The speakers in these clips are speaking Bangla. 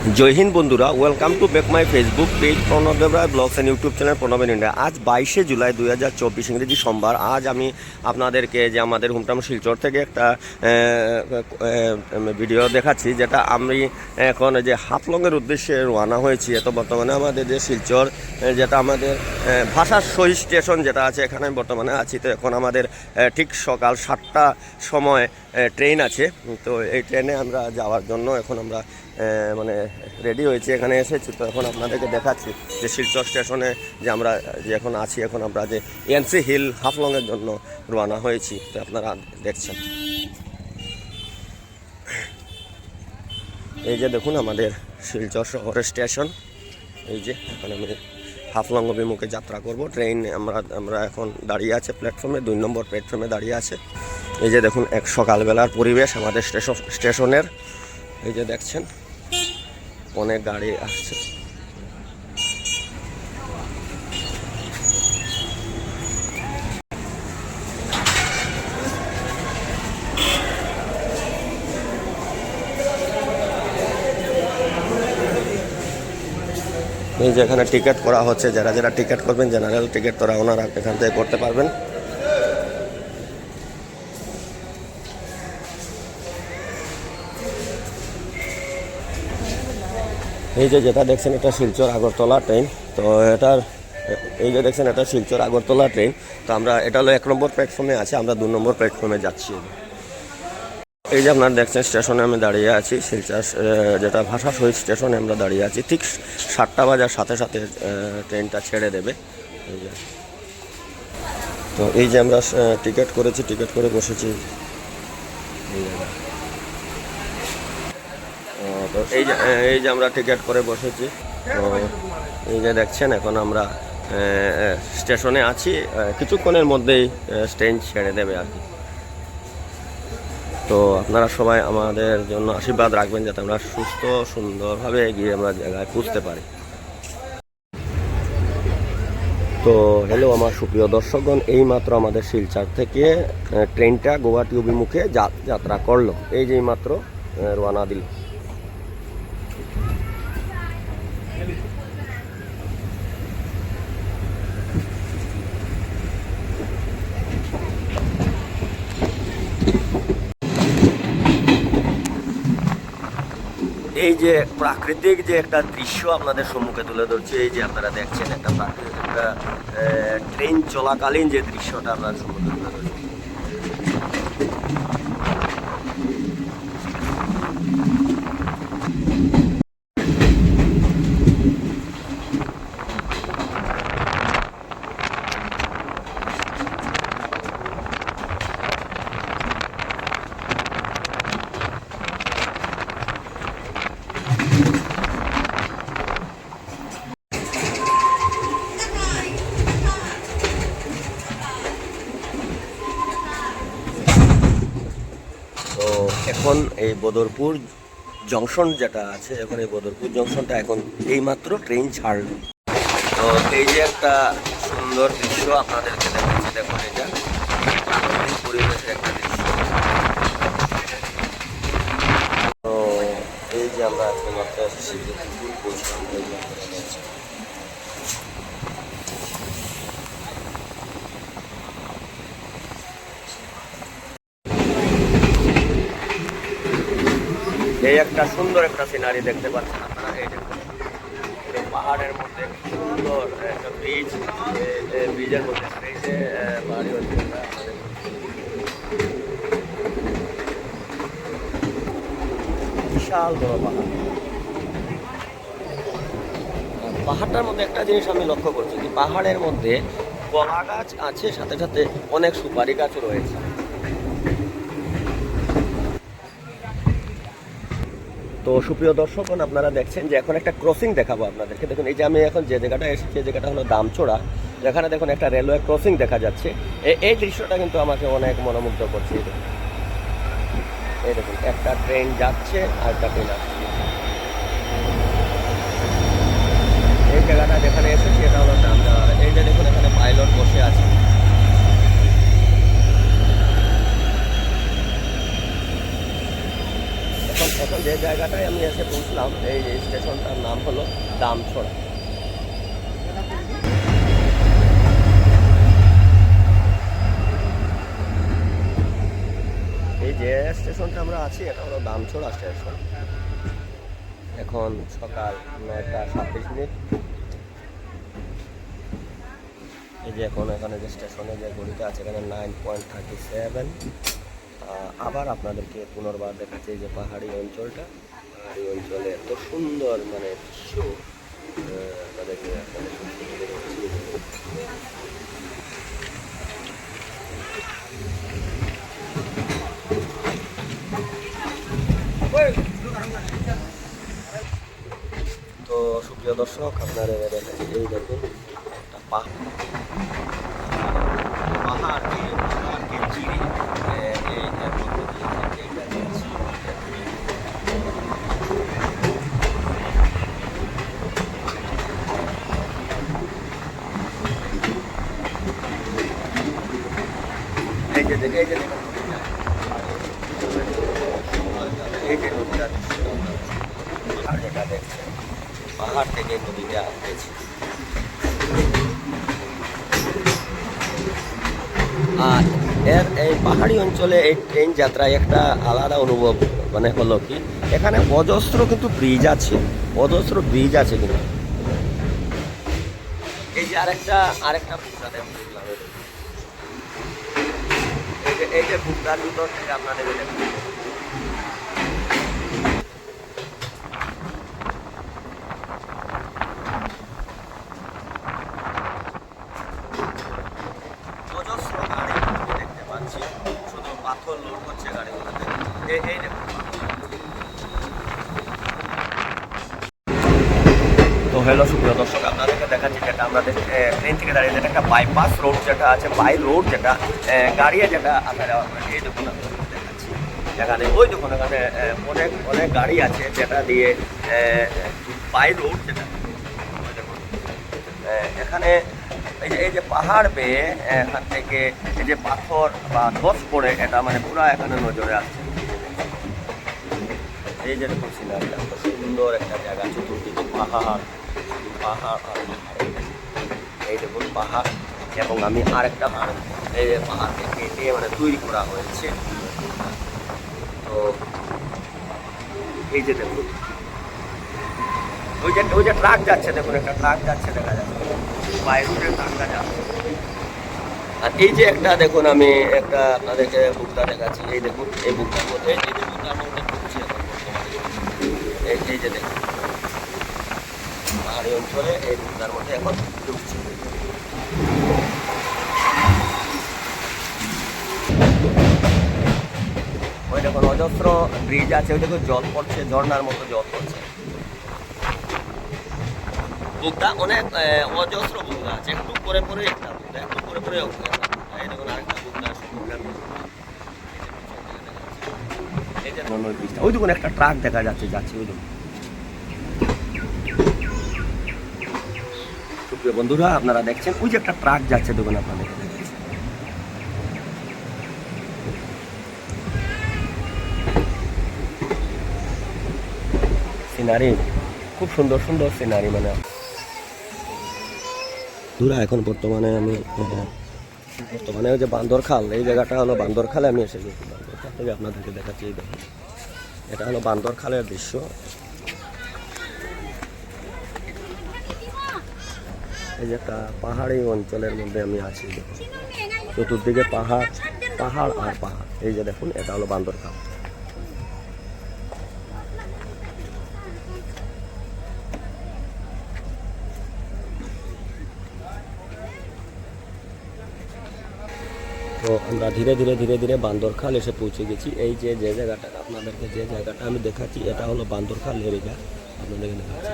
জয় হিন্দ বন্ধুরা, welcome to back my Facebook page Pranab Debroy vlogs and YouTube channel Pranab India. আজ 22শে জুলাই 2024 ইংরেজি সোমবার। আজ আমি আপনাদেরকে যে আমাদের হোমটাউন শিলচর থেকে একটা ভিডিও দেখাচ্ছি, যেটা আমি এখন যে হাফলংয়ের উদ্দেশ্যে রওনা হয়েছি। এত বর্তমানে আমাদের যে শিলচর যেটা আমাদের ভাষার শহীদ স্টেশন যেটা আছে, এখানে বর্তমানে আছি। তো এখন আমাদের ঠিক সকাল 7টা সময় ট্রেন আছে। তো এই ট্রেনে আমরা যাওয়ার জন্য এখন আমরা মানে রেডি হয়েছি, এখানে এসেছি। তো এখন আপনাদেরকে দেখাচ্ছি যে শিলচর স্টেশনে যে আমরা যে এখন আছি, এখন আমরা যে এনসি হিল হাফলংয়ের জন্য রওনা হয়েছি। তো আপনারা দেখছেন, এই যে দেখুন আমাদের শিলচর শহরের স্টেশন। এই যে এখন আমি হাফলং অভিমুখে যাত্রা করব। ট্রেন আমরা এখন দাঁড়িয়ে আছে প্ল্যাটফর্মে, 2 নম্বর প্ল্যাটফর্মে দাঁড়িয়ে আছে। এই যে দেখুন এক সকালবেলার পরিবেশ আমাদের স্টেশনের। এই যে দেখছেন অনেক গাড়ি আসছে। এই যে এখানে টিকিট করা হচ্ছে, যারা যারা টিকিট করবেন জেনারেল টিকিট তারা ওনারা এখান থেকে করতে পারবেন। এই যে যেটা দেখছেন এটা শিলচর আগরতলা ট্রেন। তো এটার এই যে দেখছেন এটা শিলচর আগরতলা ট্রেন। তো আমরা এটা হলো 1 নম্বর প্ল্যাটফর্মে আছে, আমরা 2 নম্বর প্ল্যাটফর্মে যাচ্ছি। এই যে আপনারা দেখছেন স্টেশনে আমি দাঁড়িয়ে আছি, শিলচর যেটা ভাষা শহীদ স্টেশনে আমরা দাঁড়িয়ে আছি। ঠিক 7টা বাজার সাথে সাথে ট্রেনটা ছেড়ে দেবে। এই যে তো এই যে আমরা টিকিট করেছি, টিকিট করে বসেছি এই জায়গায়। তো এই যে আমরা টিকিট করে বসেছি। তো এই যে দেখছেন এখন আমরা স্টেশনে আছি, কিছুক্ষণের মধ্যেই ট্রেন ছেড়ে দেবে আর কি। তো আপনারা সবাই আমাদের জন্য আশীর্বাদ রাখবেন, যাতে আমরা সুস্থ সুন্দরভাবে এগিয়ে আমরা জায়গায় পৌঁছতে পারি। তো হ্যালো আমার সুপ্রিয় দর্শকগণ, এইমাত্র আমাদের শিলচর থেকে ট্রেনটা গুয়াহাটি অভিমুখে যাত্রা করলো। এই যে মাত্র রওনা দিল। এই যে প্রাকৃতিক যে একটা দৃশ্য আপনাদের সম্মুখে তুলে ধরছে, এই যে আপনারা দেখছেন একটা প্রাকৃতিক একটা ট্রেন চলাকালীন যে দৃশ্যটা আপনার সম্মুখে তুলে ধরছে। তো এখন এই বদরপুর জংশন যেটা আছে, এখন এই বদরপুর জংশনটা এখন এইমাত্র ট্রেন ছাড়ল। তো এই যে একটা সুন্দর দৃশ্য আপনাদেরকে দেখাচ্ছি, দেখুন এটা প্রাকৃতিক পরিবেশের একটা দৃশ্য। তো এই যে আমরা আজকে মাত্র এসেছি পৌঁছলাম। এই একটা সুন্দর একটা সিনারি দেখতে পাচ্ছেন আপনারা। এই দেখুন পাহাড়ের মধ্যে সুন্দর একটা ব্রিজ, ব্রিজের মধ্যে ব্রিজে বাড়ি হচ্ছে। বিশাল বড় পাহাড়। পাহাড়টার মধ্যে একটা জিনিস আমি লক্ষ্য করছি, যে পাহাড়ের মধ্যে কলা গাছ আছে, সাথে সাথে অনেক সুপারি গাছও রয়েছে। তো সুপ্রিয় দর্শকগণ, আপনারা দেখছেন যে এখন একটা ক্রসিং দেখাবো আপনাদেরকে। দেখুন এই যে আমি এখন যে জায়গাটা এসেছি, এই জায়গাটা হলো দামচড়া, যেখানে দেখুন একটা রেলওয়ে ক্রসিং দেখা যাচ্ছে। এই দৃশ্যটা কিন্তু আমাকে অনেক মনোমুগ্ধ করছে। এই দেখুন একটা ট্রেন যাচ্ছে আর একটা ট্রেন আসছে। এই জায়গাটা যেখানে এসেছি এটা হলো দামচড়া। এই যে দেখুন এখানে পাইলট বসে আছে। এখন এখন যে জায়গাটায় আমি এসে পৌঁছলাম এই স্টেশনটার নাম হলো দামছড়া। এই যে স্টেশনটা আমরা আছি এটা হলো দামছড়া স্টেশন। এখন সকাল 9:27। এই যে এখন এখানে যে স্টেশনে যে ঘড়িটা আছে এখানে 9:37। আবার আপনাদেরকে পুনর্বার দেখাচ্ছি যে পাহাড়ি অঞ্চলটা, পাহাড়ি অঞ্চলে এত সুন্দর মানে দৃশ্য আপনাদেরকে তো সুপ্রিয় দর্শক আপনারা দেখাচ্ছি এই দেখুন একটা পাহাড়কে চিরে এই যে এই যে নদীটা যেটা দেখছেন পাহাড় থেকে নদীটা আসতেছে। আর এই পাহাড়ি অঞ্চলে এই ট্রেন যাত্রায় একটা আলাদা অনুভব মানে হলো কি এখানে অজস্র কিন্তু ব্রিজ আছে, অজস্র ব্রিজ আছে কিন্তু। এই যে আরেকটা এই যে ভুট্টার ভিতর থেকে আপনাদের অজস্র গাড়ি দেখতে পাচ্ছি, শুধু পাথর লোড হচ্ছে গাড়িগুলোতে। এই দেখুন তো হ্যালো সুপ্রিয় দর্শক আপনাদেরকে দেখাচ্ছি যেটা আমাদের ট্রেন থেকে দাঁড়িয়ে যেটা একটা বাইপাস রোড যেটা আছে, বাই রোড যেটা গাড়ি যেটা আসা যাওয়া করে এই দেখুন দেখাচ্ছি এখানে। ওই দেখুন এখানে অনেক অনেক গাড়ি আছে যেটা দিয়ে বাই রোড যেটা ওই দেখুন এখানে এই যে পাহাড় বেয়ে এখান থেকে এই যে পাথর বা ধস পড়ে এটা মানে পুরো এখানে নজরে আসছে। এই যে দেখুন সিনারিটা সুন্দর একটা জায়গা, চতুর্দিকে পাহাড় পাহাড় আর পাহাড়। এই দেখুন পাহাড় এবং আমি আরেকটা পাহাড় এই যে পাহাড়কে কেটে মানে তৈরি করা হয়েছে। তো এই যে দেখুন ওই যে ট্রাক যাচ্ছে, দেখুন একটা ট্রাক যাচ্ছে দেখা যাচ্ছে, বাইরে ট্রাকটা যাচ্ছে। আর এই যে একটা দেখুন আমি একটা আপনাদেরকে বুকটা দেখাচ্ছি, এই দেখুন এই বুকটার মধ্যে এই যে বুকটার মধ্যে ঢুকছি এখন এই যে দেখুন পাহাড়ি অঞ্চলে এই বুকটার মধ্যে এখন ঢুকছি। ওই দেখুন অজস্র ব্রিজ আছে, ওই দেখুন জল পড়ছে, ঝর্ণার মতো জল পড়ছে। বুকটা অনেক অজস্র বুকটা আছে, একটু পরে পরে একটা বুকটা, একটু পরে পরে এই দেখুন আরেকটা বুকটা এই যে ওই দেখুন একটা ট্রাক দেখা যাচ্ছে ওই দেখুন। সুপ্রিয় বন্ধুরা আপনারা দেখছেন ওই যে একটা ট্রাক যাচ্ছে দেখুন আপনাদের সিনারি, খুব সুন্দর সুন্দর সিনারি। মানে ধুরা এখন বর্তমানে ওই যে বান্দরখাল এই জায়গাটা হলো বান্দরখালে আমি এসে গেছি। বান্দরখাল থেকে আপনাদেরকে দেখাচ্ছি এই দেখুন এটা হলো বান্দরখালের দৃশ্য। এই যে একটা পাহাড়ি অঞ্চলের মধ্যে আমি আছি, দেখুন চতুর্দিকে পাহাড় পাহাড় আর পাহাড়। এই যে দেখুন এটা হলো বান্দরখাল। তো আমরা ধীরে ধীরে ধীরে ধীরে বান্দরখাল এসে পৌঁছে গেছি। এই যে জায়গাটা আপনাদেরকে যে জায়গাটা আমি দেখাচ্ছি এটা হলো বান্দরখাল এরিয়া আপনাদেরকে দেখাচ্ছি।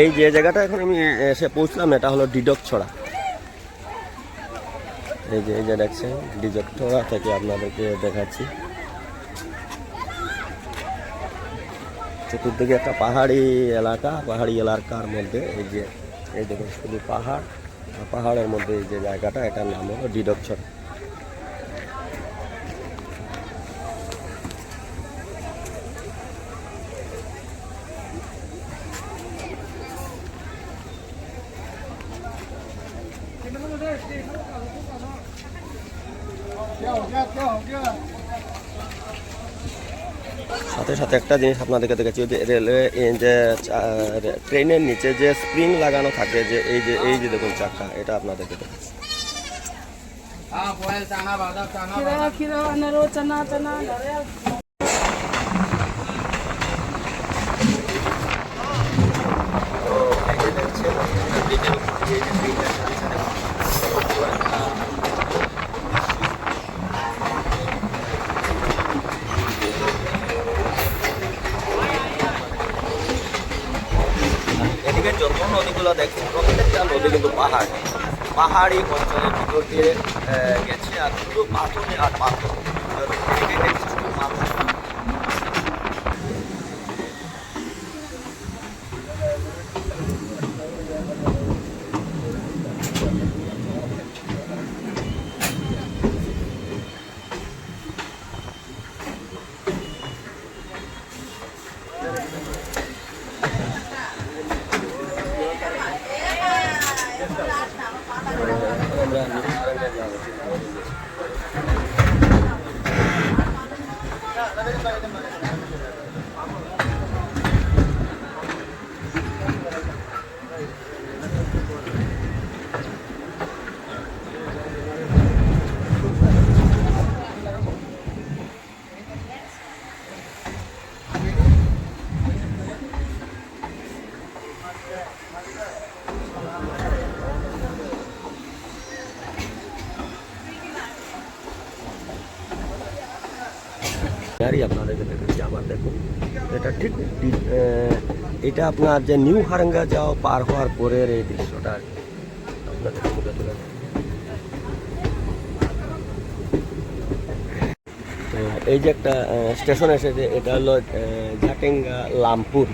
এই যে জায়গাটা এখন আমি এসে পৌঁছলাম এটা হলো ডিডকছড়া। এই যে দেখছেন ডিডকছড়া থেকে আপনাদেরকে দেখাচ্ছি। চতুর্দিকে একটা পাহাড়ি এলাকা, পাহাড়ি এলাকার মধ্যে এই দেখুন শুধু পাহাড়, পাহাড়ের মধ্যে এই যে জায়গাটা এটার নাম হলো ডিডকছড়া। সাথে সাথে একটা জিনিস আপনাদেরকে দেখেছি, যে রেলওয়ে যে ট্রেনের নিচে যে স্প্রিং লাগানো থাকে, যে এই যে দেখুন চাকা, এটা আপনাদেরকে দেখেছি। खीरा खीरा अनारो चना चना नारियल এদিকে যত নদীগুলো দেখছেন প্রত্যেকটা নদী কিন্তু পাহাড়ি অঞ্চলের ভিতর দিয়ে গেছে, আর শুধু পাথরে আর পাথর। এদিকে দেখছি শুধু পাথর। আপনাদেরকে দেখেছি আবার দেখুন, এটা ঠিক এটা আপনার যে নিউ হারাঙ্গা যাও পার হওয়ার পরের এই দৃশ্যটা আপনাদের তুলে তুলে। তো এই যে একটা স্টেশন এসেছে, এটা হলো ঝাটিঙ্গা লামপুর।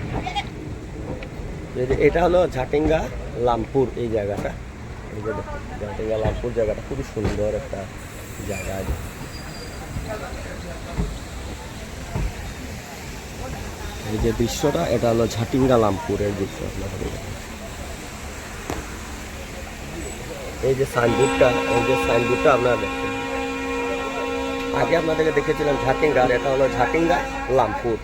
এটা হলো ঝাটিঙ্গা লামপুর এই জায়গাটা। এই যে ঝাটিঙ্গা লামপুর জায়গাটা খুবই সুন্দর একটা জায়গা। এই যে দৃশ্যটা, এটা হলো ঝাটিঙ্গা লামপুরের দৃশ্য। এই যে সাইনবোর্ডটা, আপনারা দেখছেন। আগে আপনাদেরকে দেখেছিলাম ঝাটিঙ্গা, আর এটা হলো ঝাটিঙ্গা লামপুর।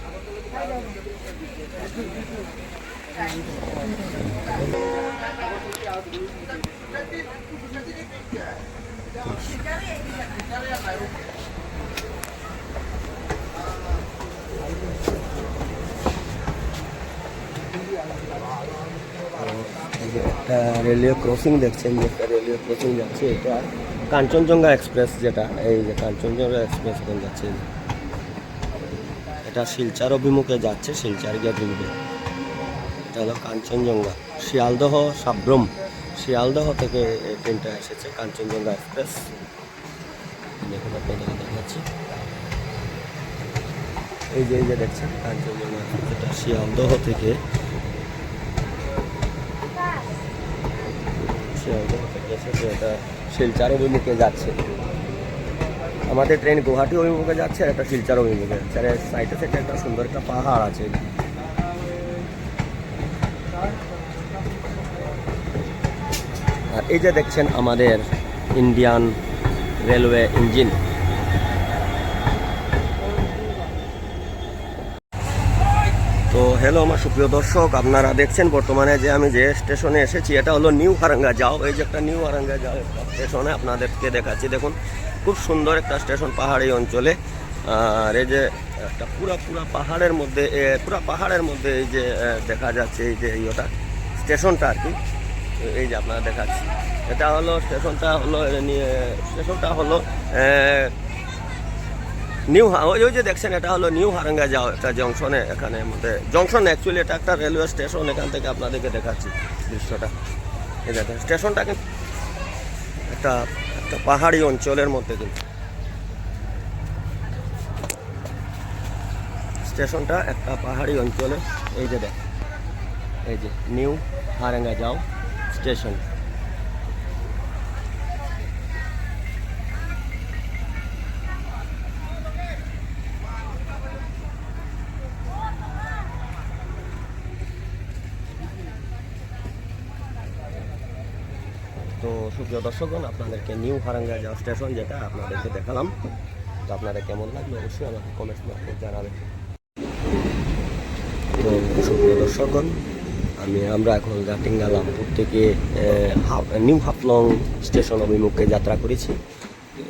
একটা রেলওয়ে ক্রসিং দেখছেন, যে একটা রেলওয়ে ক্রসিং যাচ্ছে, এটা কাঞ্চনজঙ্ঘা এক্সপ্রেস, যেটা এই যে কাঞ্চনজঙ্ঘা এক্সপ্রেস এখন যাচ্ছে। এটা শিলচর অভিমুখে যাচ্ছে, শিলচর গিয়ে ঢুকবে। এটা হলো কাঞ্চনজঙ্ঘা শিয়ালদহ সাব্রম, শিয়ালদহ থেকে এই ট্রেনটা এসেছে, কাঞ্চনজঙ্ঘা এক্সপ্রেস। দেখুন আপনাদের দেখাচ্ছি, এই যে দেখছেন কাঞ্চনজঙ্ঘা এক্সপ্রেস, এটা শিয়ালদহ থেকে এটা শিলচর অভিমুখে যাচ্ছে। আমাদের ট্রেন গুয়াহাটি অভিমুখে যাচ্ছে, আর একটা শিলচর অভিমুখে যাচ্ছে। আর সাইডে সাইডে একটা সুন্দর একটা পাহাড় আছে। আর এই যে দেখছেন আমাদের ইন্ডিয়ান রেলওয়ে ইঞ্জিন। তো হ্যালো আমার সুপ্রিয় দর্শক, আপনারা দেখছেন বর্তমানে যে আমি যে স্টেশনে এসেছি, এটা হলো নিউ হারাঙ্গা যাও। এই যে একটা নিউ হারাঙ্গা যাও স্টেশনে আপনাদেরকে দেখাচ্ছি। দেখুন খুব সুন্দর একটা স্টেশন পাহাড়ি অঞ্চলে। আর এই যে একটা পুরা পাহাড়ের মধ্যে এই যে দেখা যাচ্ছে এই যে ইয়েটা স্টেশনটা আর কি। এই যে আপনারা দেখাচ্ছি, এটা হলো স্টেশনটা হলো নিউ, ওই যে দেখছেন এটা হলো নিউ হারাঙ্গা যাও একটা জংশনে, এখানে মধ্যে জংশন অ্যাকচুয়ালি এটা একটা রেলওয়ে স্টেশন। এখান থেকে আপনাদেরকে দেখাচ্ছি দৃশ্যটা। এই দেখেন স্টেশনটা কিন্তু একটা পাহাড়ি অঞ্চলের মধ্যে, কিন্তু স্টেশনটা একটা পাহাড়ি অঞ্চলে। এই যে দেখেন, এই যে নিউ হারাঙ্গা যাও স্টেশন। তো তো সুপ্রিয় দর্শকগণ, আপনাদেরকে নিউ হারাঙ্গা যাওয়া স্টেশন যেটা আপনাদেরকে দেখালাম, তো আপনাদের কেমন লাগলো অবশ্যই আমাকে কমেন্টস মাধ্যমে জানাবেন। তো সুপ্রিয় দর্শকগণ, আমরা এখন জাটিঙ্গা লামপুর থেকে নিউ হাফলং স্টেশন অভিমুখে যাত্রা করেছি।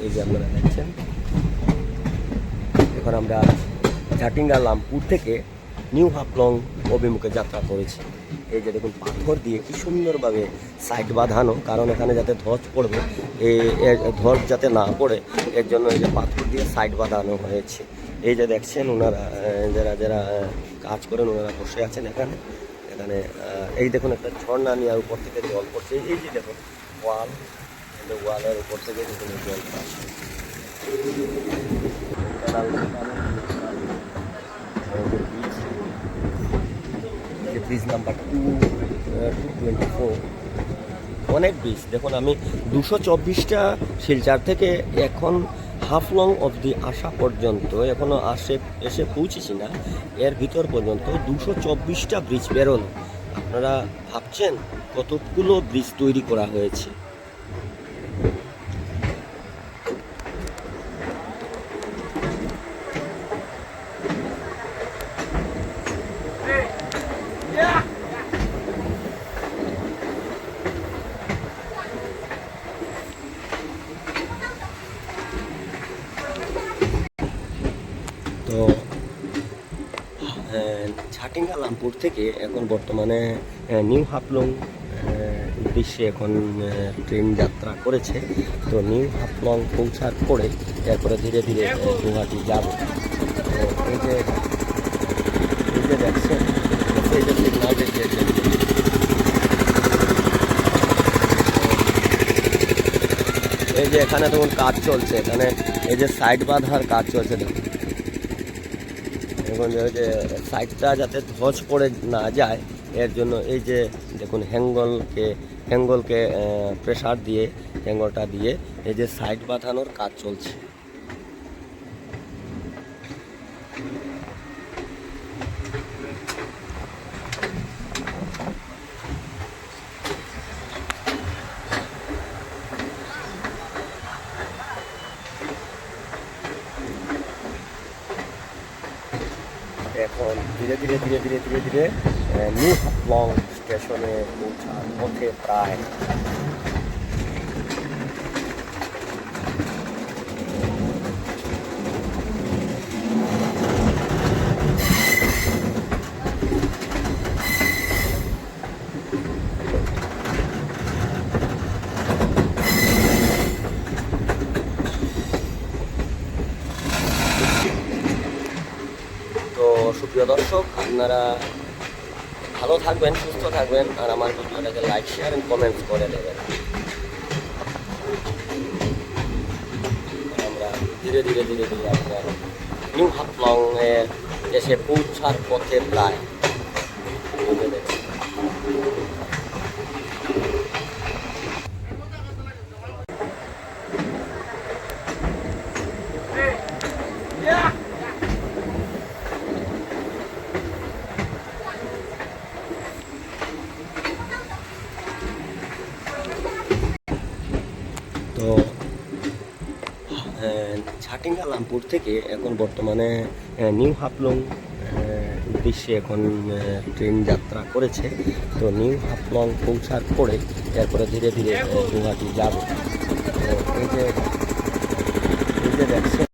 এই যে আপনারা দেখছেন, এখন আমরা জাটিঙ্গা লামপুর থেকে নিউ হাফলং অভিমুখে যাত্রা করেছি। এই যে দেখুন, পাথর দিয়ে কি সুন্দরভাবে সাইড বাঁধানো, কারণ এখানে যাতে ধস পড়বে, ধস যাতে না পড়ে এর জন্য এই যে পাথর দিয়ে সাইড বাঁধানো হয়েছে। এই যে দেখছেন, ওনারা যারা কাজ করেন ওনারা বসে আছেন এখানে। এই দেখুন, একটা ঝর্ণা নিয়ে উপর থেকে জল পড়ছে। এই যে দেখুন ওয়ালের উপর থেকে দেখুন জল পড়ছে। ব্রিজ নাম্বার 224, অনেক ব্রিজ দেখুন। আমি 224টা শিলচর থেকে এখন হাফলং অবধি আসা পর্যন্ত এখনও এসে পৌঁছেছি না, এর ভিতর পর্যন্ত 224টা ব্রিজ বেরোলো। আপনারা ভাবছেন কতগুলো ব্রিজ তৈরি করা হয়েছে। তো জাটিঙ্গা লামপুর থেকে এখন বর্তমানে নিউ হাফলং উদ্দেশ্যে এখন ট্রেন যাত্রা করেছে। তো নিউ হাফলং পৌঁছার পরে এরপরে ধীরে ধীরে গুয়াহাটি যাব। এই যে দেখছেন, এই যে সিগনাল দিয়েছে, এই যে এখানে তখন কাজ চলছে, এখানে এই যে সাইড বাঁধার কাজ চলছে। দেখুন, এখন ওই যে সাইডটা যাতে ধস পড়ে না যায় এর জন্য এই যে দেখুন হ্যাঙ্গলকে প্রেসার দিয়ে, হ্যাঙ্গলটা দিয়ে এই যে সাইড বাঁধানোর কাজ চলছে। এখন ধীরে ধীরে নিউ হাফলং স্টেশনে পৌঁছার পথে প্রায়। তো সুপ্রিয় দর্শক, আপনারা ভালো থাকবেন, সুস্থ থাকবেন, আর আমার ভিডিওটাকে লাইক, শেয়ার এন্ড কমেন্টস করে দেবেন। আমরা ধীরে ধীরে আপনার নিউ হাফলং এসে পৌঁছার পথে প্রায়। তো জাটিঙ্গা লামপুর থেকে এখন বর্তমানে নিউ হাফলং উদ্দেশ্যে এখন ট্রেন যাত্রা করেছে। তো নিউ হাফলং পৌঁছার পরে এরপরে ধীরে ধীরে গুয়াহাটি যাব। এই যে দেখছেন,